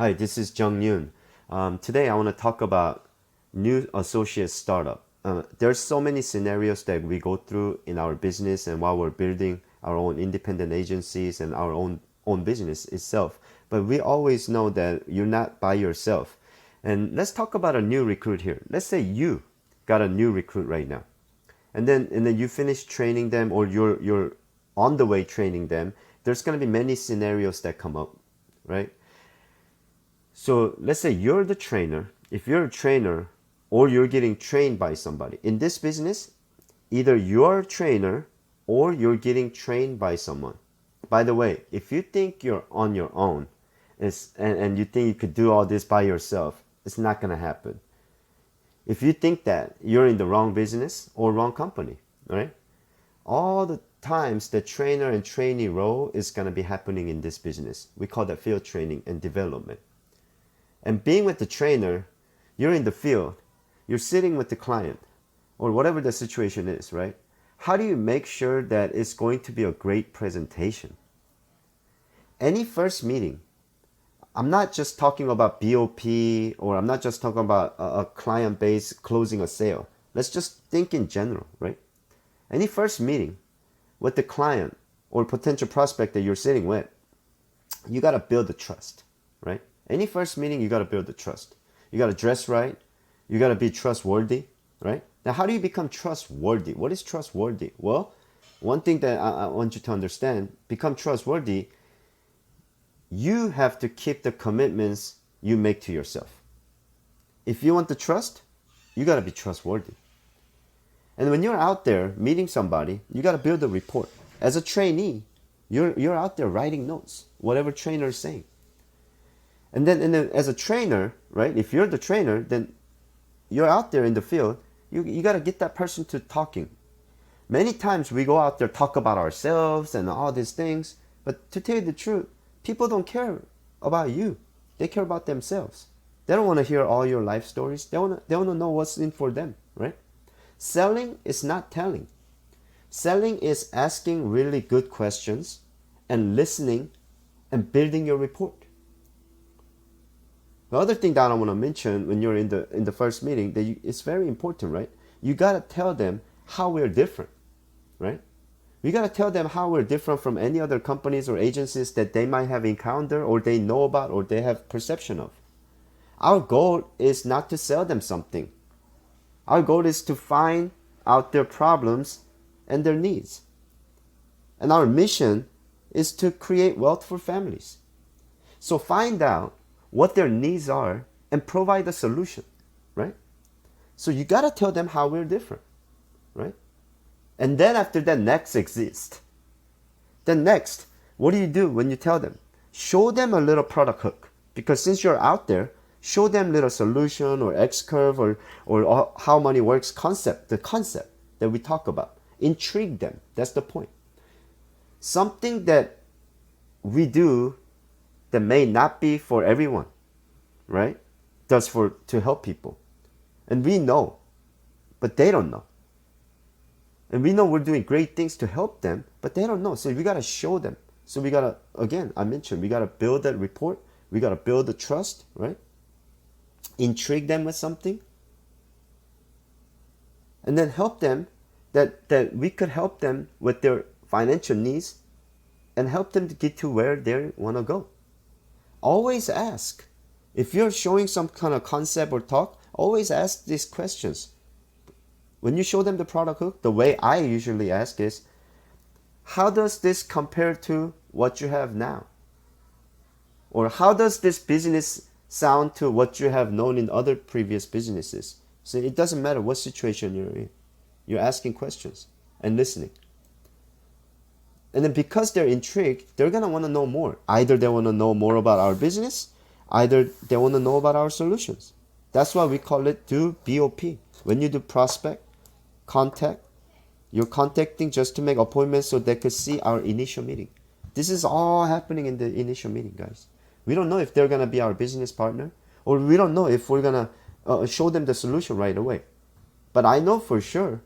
Hi, this is Yoon. Today I want to talk about new associate startup. There's so many scenarios that we go through in our business and while we're building our own independent agencies and our own business itself. But we always know that you're not by yourself. And let's talk about a new recruit here. Let's say you got a new recruit right now. And then you finish training them or you're on the way training them. There's going to be many scenarios that come up, right? So let's say you're the trainer. If you're a trainer or you're getting trained by somebody in this business, either you're a trainer or you're getting trained by someone. By the way, if you think you're on your own and you think you could do all this by yourself, it's not going to happen. If you think that, you're in the wrong business or wrong company, right? All the times the trainer and trainee role is going to be happening in this business. We call that field training and development. And being with the trainer, you're in the field, you're sitting with the client, or whatever the situation is, right? How do you make sure that it's going to be a great presentation? Any first meeting, I'm not just talking about BOP, or I'm not just talking about a client base closing a sale. Let's just think in general, right? Any first meeting with the client or potential prospect that you're sitting with, you got to build the trust, right? Any first meeting, you got to build the trust. You got to dress right. You got to be trustworthy, right? Now, how do you become trustworthy? What is trustworthy? Well, one thing that I want you to understand, become trustworthy, you have to keep the commitments you make to yourself. If you want the trust, you got to be trustworthy. And when you're out there meeting somebody, you got to build a rapport. As a trainee, you're out there writing notes, whatever trainer is saying. And then as a trainer, right, if you're the trainer, then you're out there in the field, you got to get that person to talking. Many times we go out there, talk about ourselves and all these things, but to tell you the truth, people don't care about you. They care about themselves. They don't want to hear all your life stories. They want to know what's in for them, right? Selling is not telling. Selling is asking really good questions and listening and building your rapport. The other thing that I want to mention when you're in the first meeting, it's very important, right? You got to tell them how we're different, right? We got to tell them how we're different from any other companies or agencies that they might have encountered or they know about or they have perception of. Our goal is not to sell them something. Our goal is to find out their problems and their needs. And our mission is to create wealth for families. So find out what their needs are and provide a solution, right? So you got to tell them how we're different, right? And then after that, next exists. Then next, what do you do when you tell them? Show them a little product hook. Because since you're out there, show them little solution or X curve or how money works concept, the concept that we talk about. Intrigue them. That's the point. Something that we do that may not be for everyone, right? To help people. And we know, but they don't know. And we know we're doing great things to help them, but they don't know. So we got to show them. So we got to, again, I mentioned, we got to build that rapport. We got to build the trust, right? Intrigue them with something. And then help them that we could help them with their financial needs and help them to get to where they want to go. Always ask. If you're showing some kind of concept or talk, always ask these questions. When you show them the product hook, the way I usually ask is, how does this compare to what you have now? Or how does this business sound to what you have known in other previous businesses? So it doesn't matter what situation you're in. You're asking questions and listening. And then because they're intrigued, they're going to want to know more. Either they want to know more about our business, either they want to know about our solutions. That's why we call it do BOP. When you do prospect, contact, you're contacting just to make appointments so they could see our initial meeting. This is all happening in the initial meeting, guys. We don't know if they're going to be our business partner, or we don't know if we're going to show them the solution right away. But I know for sure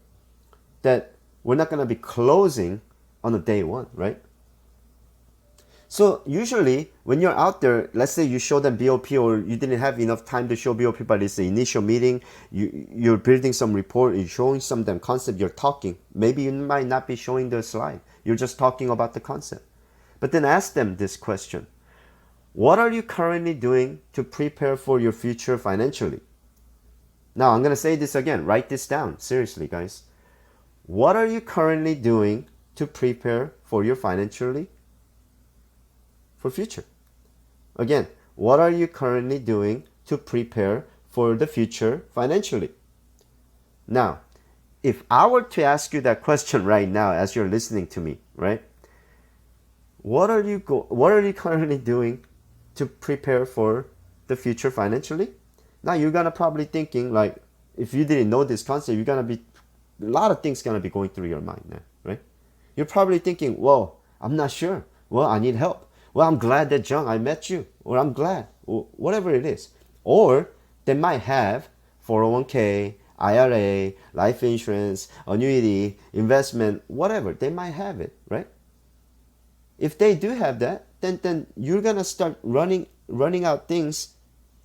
that we're not going to be closing on a day one, right? So usually when you're out there, let's say you show them BOP or you didn't have enough time to show BOP, but it's the initial meeting, you're building some report, you're showing some them concept, you're talking. Maybe you might not be showing the slide. You're just talking about the concept. But then ask them this question. What are you currently doing to prepare for your future financially? Now I'm going to say this again. Write this down. Seriously, guys. What are you currently doing to prepare for your financially for future? Again, what are you currently doing to prepare for the future financially? Now, if I were to ask you that question right now as you're listening to me, right? What are you currently doing to prepare for the future financially? Now you're gonna probably thinking like, if you didn't know this concept, you're gonna be a lot of things gonna be going through your mind now, right? You're probably thinking, well, I'm not sure. Well, I need help. Well, I'm glad that Jung, I met you, or I'm glad, or whatever it is. Or they might have 401k, IRA, life insurance, annuity, investment, whatever. They might have it, right? If they do have that, then you're gonna start running out things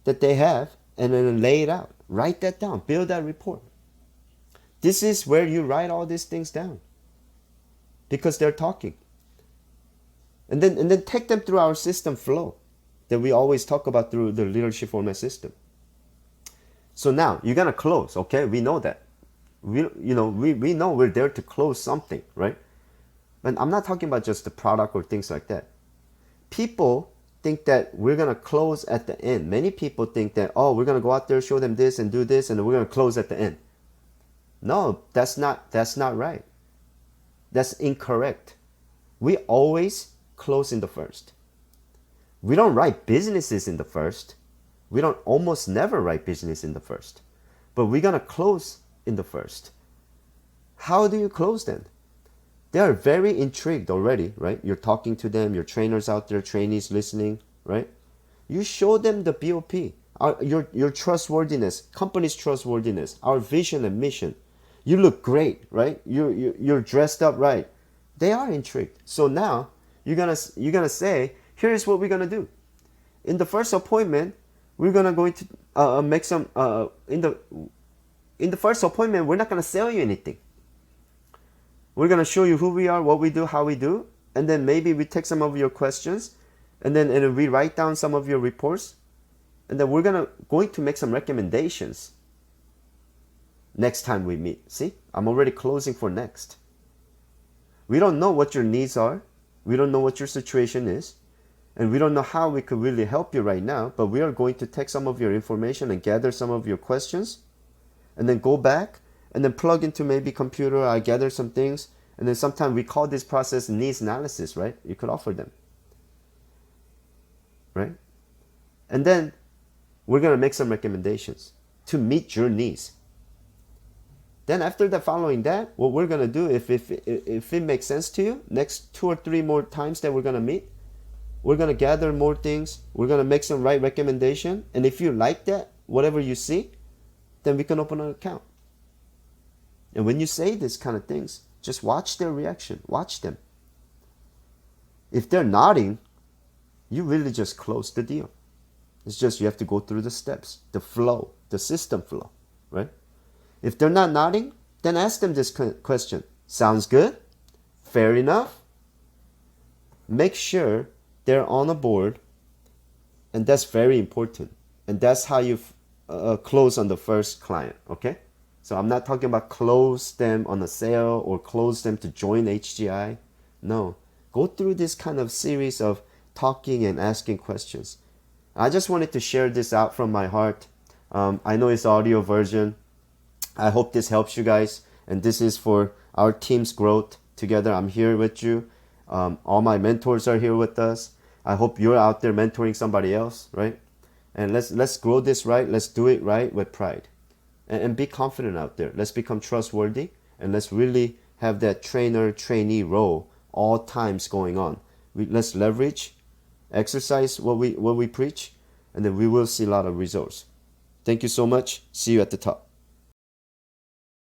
that they have and then lay it out. Write that down. Build that report. This is where you write all these things down because they're talking. And then take them through our system flow that we always talk about through the leadership format system. So now you're gonna close, okay? We know that. We know we're there to close something, right? But I'm not talking about just the product or things like that. People think that we're gonna close at the end. Many people think that, oh, we're gonna go out there, show them this and do this, and then we're gonna close at the end. No, that's not right. That's incorrect. We always close in the first. We don't write businesses in the first. We don't almost never write business in the first. But we're gonna close in the first. How do you close then? They are very intrigued already, right? You're talking to them, your trainers out there, trainees listening, right? You show them the BOP, your trustworthiness, company's trustworthiness, our vision and mission. You look great, right? You're dressed up right. They are intrigued. So now you're gonna say, here's what we're gonna do. In the first appointment, we're gonna going to make some in the first appointment, we're not gonna sell you anything. We're going to show you who we are, what we do, how we do, and then maybe we take some of your questions, and then we write down some of your reports, and then we're going to make some recommendations next time we meet. See, I'm already closing for next. We don't know what your needs are. We don't know what your situation is, and we don't know how we could really help you right now, but we are going to take some of your information and gather some of your questions, and then go back and then plug into maybe computer, I gather some things, and then sometimes we call this process needs analysis, right? You could offer them, right? And then we're gonna make some recommendations to meet your needs. Then after that, following that, what we're gonna do, if it makes sense to you, next 2 or 3 more times that we're gonna meet, we're gonna gather more things, we're gonna make some right recommendation, and if you like that, whatever you see, then we can open an account. And when you say this kind of things, just watch their reaction. Watch them. If they're nodding, you really just close the deal. It's just you have to go through the steps, the flow, the system flow, right? If they're not nodding, then ask them this question. Sounds good? Fair enough? Make sure they're on a board, and that's very important. And that's how you close on the first client, okay? So I'm not talking about close them on a sale or close them to join HGI. No, go through this kind of series of talking and asking questions. I just wanted to share this out from my heart. I know it's audio version. I hope this helps you guys. And this is for our team's growth together. I'm here with you. All my mentors are here with us. I hope you're out there mentoring somebody else, right? And let's grow this right. Let's do it right with pride. And be confident out there. Let's become trustworthy, and let's really have that trainer-trainee role all times going on. Let's leverage, exercise what we preach, and then we will see a lot of results. Thank you so much. See you at the top.